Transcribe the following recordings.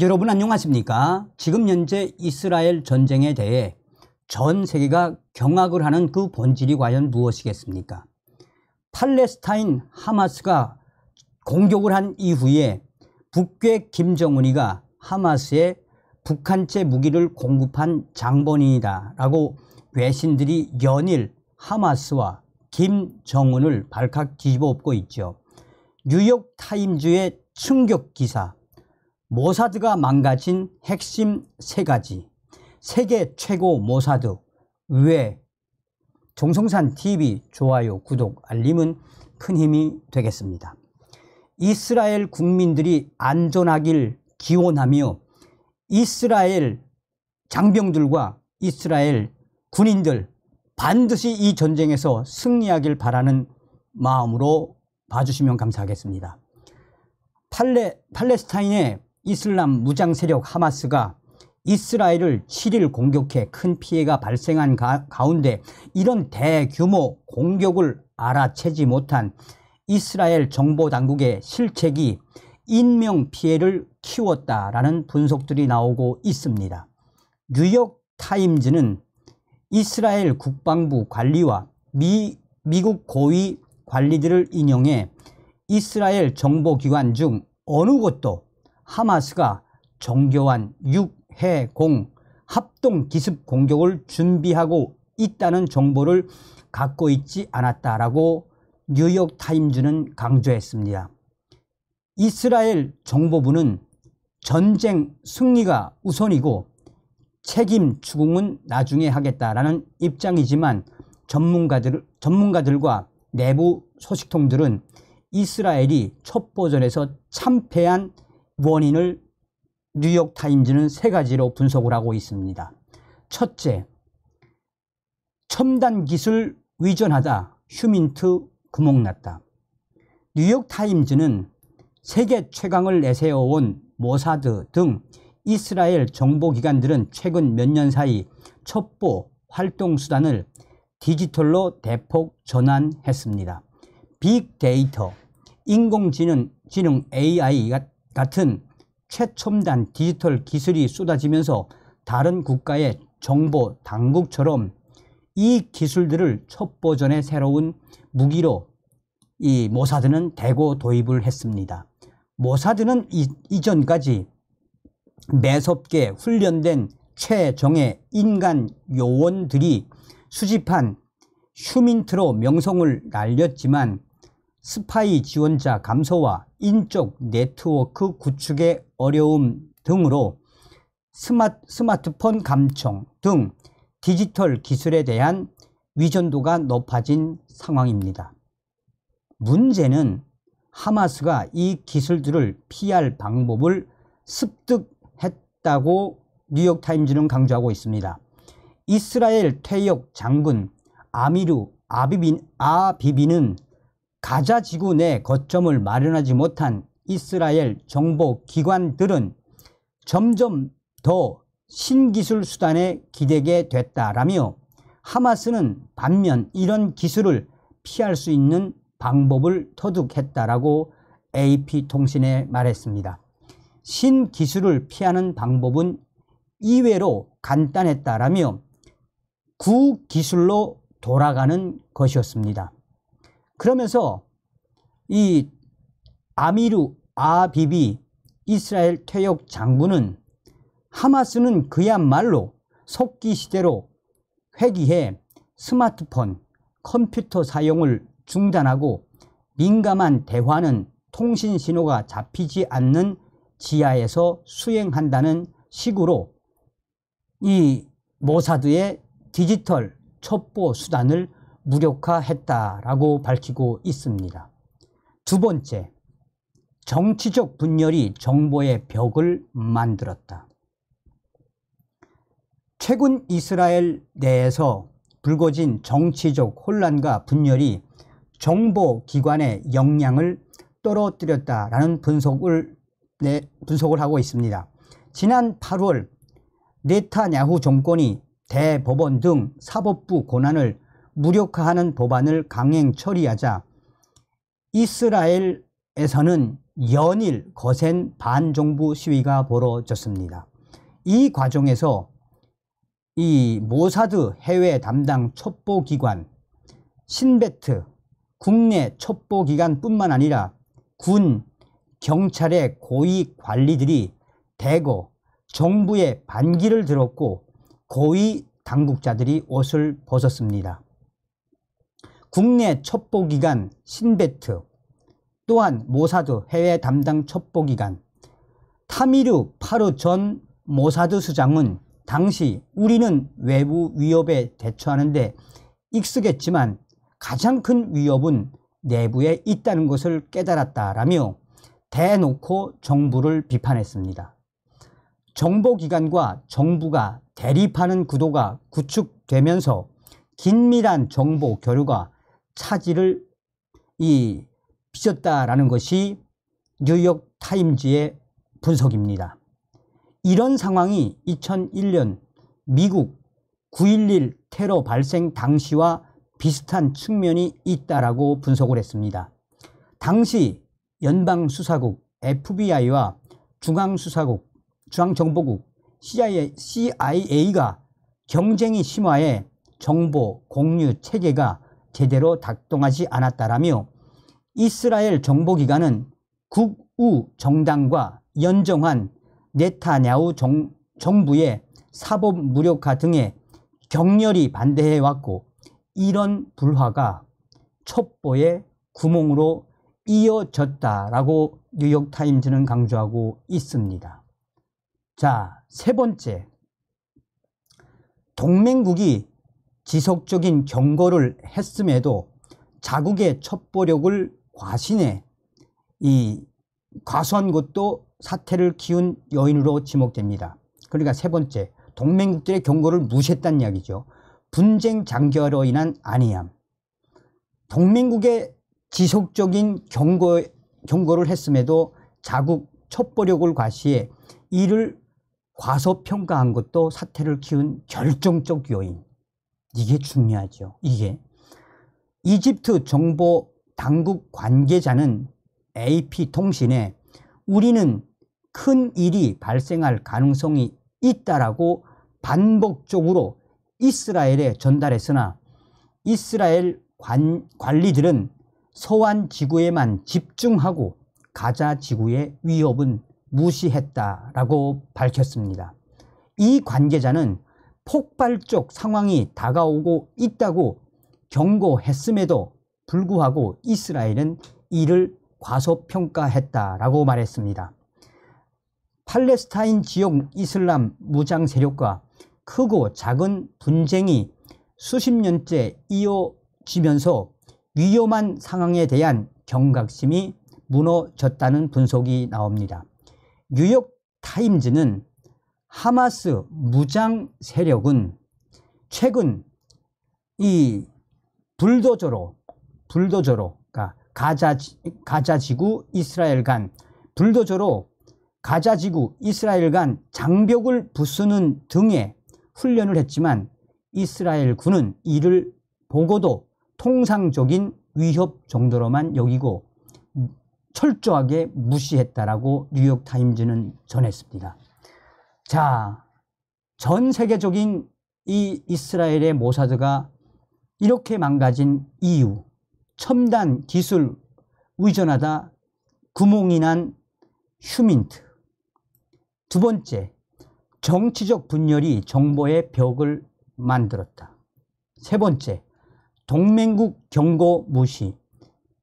여러분 안녕하십니까? 지금 현재 이스라엘 전쟁에 대해 전 세계가 경악을 하는 그 본질이 과연 무엇이겠습니까? 팔레스타인 하마스가 공격을 한 이후에 북괴 김정은이가 하마스에 북한제 무기를 공급한 장본인이다 라고 외신들이 연일 하마스와 김정은을 발칵 뒤집어 엎고 있죠. 뉴욕타임즈의 충격 기사, 모사드가 망가진 핵심 3가지, 세계 최고 모사드 왜? 종성산TV 좋아요, 구독, 알림은 큰 힘이 되겠습니다. 이스라엘 국민들이 안전하길 기원하며 이스라엘 장병들과 이스라엘 군인들 반드시 이 전쟁에서 승리하길 바라는 마음으로 봐주시면 감사하겠습니다. 팔레스타인의 이슬람 무장 세력 하마스가 이스라엘을 7일 공격해 큰 피해가 발생한 가운데 이런 대규모 공격을 알아채지 못한 이스라엘 정보당국의 실책이 인명피해를 키웠다라는 분석들이 나오고 있습니다. 뉴욕타임즈는 이스라엘 국방부 관리와 미국 고위 관리들을 인용해 이스라엘 정보기관 중 어느 곳도 하마스가 정교한 육해공 합동 기습 공격을 준비하고 있다는 정보를 갖고 있지 않았다라고 뉴욕타임즈는 강조했습니다. 이스라엘 정보부는 전쟁 승리가 우선이고 책임 추궁은 나중에 하겠다라는 입장이지만 전문가들과 내부 소식통들은 이스라엘이 첩보전에서 참패한 원인을 뉴욕타임즈는 3가지로 분석을 하고 있습니다. 첫째, 첨단 기술 위전하다, 휴민트 구멍났다. 뉴욕타임즈는 세계 최강을 내세워온 모사드 등 이스라엘 정보기관들은 최근 몇 년 사이 첩보 활동 수단을 디지털로 대폭 전환했습니다. 빅데이터, 인공지능 AI 같은 최첨단 디지털 기술이 쏟아지면서 다른 국가의 정보 당국처럼 이 기술들을 첩보전의 새로운 무기로 이 모사드는 대거 도입을 했습니다. 모사드는 이전까지 매섭게 훈련된 최정예 인간 요원들이 수집한 휴민트로 명성을 날렸지만 스파이 지원자 감소와 인적 네트워크 구축의 어려움 등으로 스마트폰 감청 등 디지털 기술에 대한 위전도가 높아진 상황입니다. 문제는 하마스가 이 기술들을 피할 방법을 습득했다고 뉴욕타임즈는 강조하고 있습니다. 이스라엘 퇴역 장군 아미루 아비비는 가자 지구 내 거점을 마련하지 못한 이스라엘 정보기관들은 점점 더 신기술 수단에 기대게 됐다라며 하마스는 반면 이런 기술을 피할 수 있는 방법을 터득했다라고 AP통신에 말했습니다. 신기술을 피하는 방법은 이외로 간단했다라며 구기술로 돌아가는 것이었습니다. 그러면서 이 아미루 아비비 이스라엘 퇴역 장군은 하마스는 그야말로 석기 시대로 회귀해 스마트폰, 컴퓨터 사용을 중단하고 민감한 대화는 통신 신호가 잡히지 않는 지하에서 수행한다는 식으로 이 모사드의 디지털 첩보 수단을 무력화했다라고 밝히고 있습니다. 두 번째, 정치적 분열이 정보의 벽을 만들었다. 최근 이스라엘 내에서 불거진 정치적 혼란과 분열이 정보기관의 역량을 떨어뜨렸다라는 분석을 하고 있습니다. 지난 8월 네타냐후 정권이 대법원 등 사법부 권한을 무력화하는 법안을 강행 처리하자 이스라엘의 미국에서는 연일 거센 반정부 시위가 벌어졌습니다. 이 과정에서 이 모사드 해외 담당 첩보기관, 신베트 국내 첩보기관뿐만 아니라 군, 경찰의 고위 관리들이 대거 정부의 반기를 들었고 고위 당국자들이 옷을 벗었습니다. 국내 첩보기관 신베트, 또한 모사드 해외 담당 첩보기관 타미르 파르 전 모사드 수장은 당시 우리는 외부 위협에 대처하는 데 익숙했지만 가장 큰 위협은 내부에 있다는 것을 깨달았다라며 대놓고 정부를 비판했습니다. 정보기관과 정부가 대립하는 구도가 구축되면서 긴밀한 정보 교류가 차질을 빚었다라는 것이 뉴욕 타임즈의 분석입니다. 이런 상황이 2001년 미국 9.11 테러 발생 당시와 비슷한 측면이 있다라고 분석을 했습니다. 당시 연방수사국 FBI와 중앙정보국 CIA가 경쟁이 심화해 정보 공유 체계가 제대로 작동하지 않았다라며 이스라엘 정보기관은 극우 정당과 연정한 네타냐후 정부의 사법 무력화 등에 격렬히 반대해왔고 이런 불화가 첩보의 구멍으로 이어졌다라고 뉴욕타임즈는 강조하고 있습니다. 자, 세 번째, 동맹국이 지속적인 경고를 했음에도 자국의 첩보력을 과소한 것도 사태를 키운 요인으로 지목됩니다. 그러니까 세 번째, 동맹국들의 경고를 무시했다는 이야기죠. 분쟁 장기화로 인한 안이함. 동맹국의 지속적인 경고를 했음에도 자국 첩보력을 과시해 이를 과소평가한 것도 사태를 키운 결정적 요인. 이게 중요하죠. 이게 이집트 정보 당국 관계자는 AP통신에 우리는 큰 일이 발생할 가능성이 있다라고 반복적으로 이스라엘에 전달했으나 이스라엘 관리들은 서안 지구에만 집중하고 가자 지구의 위협은 무시했다라고 밝혔습니다. 이 관계자는 폭발적 상황이 다가오고 있다고 경고했음에도 불구하고 이스라엘은 이를 과소평가했다라고 말했습니다. 팔레스타인 지역 이슬람 무장 세력과 크고 작은 분쟁이 수십 년째 이어지면서 위험한 상황에 대한 경각심이 무너졌다는 분석이 나옵니다. 뉴욕 타임즈는 하마스 무장 세력은 최근 이 불도저로 그러니까 가자지구 이스라엘 간 불도저로 가자지구 이스라엘 간 장벽을 부수는 등의 훈련을 했지만 이스라엘 군은 이를 보고도 통상적인 위협 정도로만 여기고 철저하게 무시했다라고 뉴욕타임즈는 전했습니다. 자, 전 세계적인 이 이스라엘의 모사드가 이렇게 망가진 이유, 첨단 기술 의존하다 구멍이 난 휴민트. 두 번째, 정치적 분열이 정보의 벽을 만들었다. 세 번째, 동맹국 경고 무시,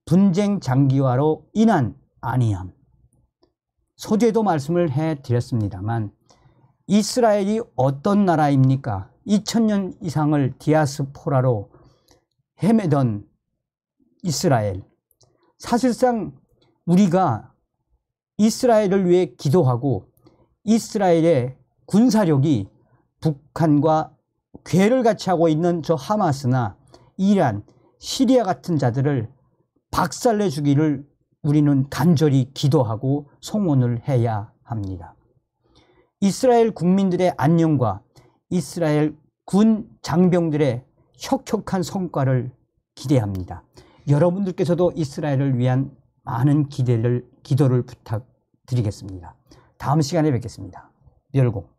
분쟁 장기화로 인한 안이함. 서두에도 말씀을 해드렸습니다만 이스라엘이 어떤 나라입니까? 2000년 이상을 디아스포라로 헤매던 이스라엘. 사실상 우리가 이스라엘을 위해 기도하고 이스라엘의 군사력이 북한과 궤를 같이 하고 있는 저 하마스나 이란, 시리아 같은 자들을 박살내 주기를 우리는 간절히 기도하고 송원을 해야 합니다. 이스라엘 국민들의 안녕과 이스라엘 군 장병들의 혁혁한 성과를 기대합니다. 여러분들께서도 이스라엘을 위한 많은 기도를 부탁드리겠습니다. 다음 시간에 뵙겠습니다. 멸공.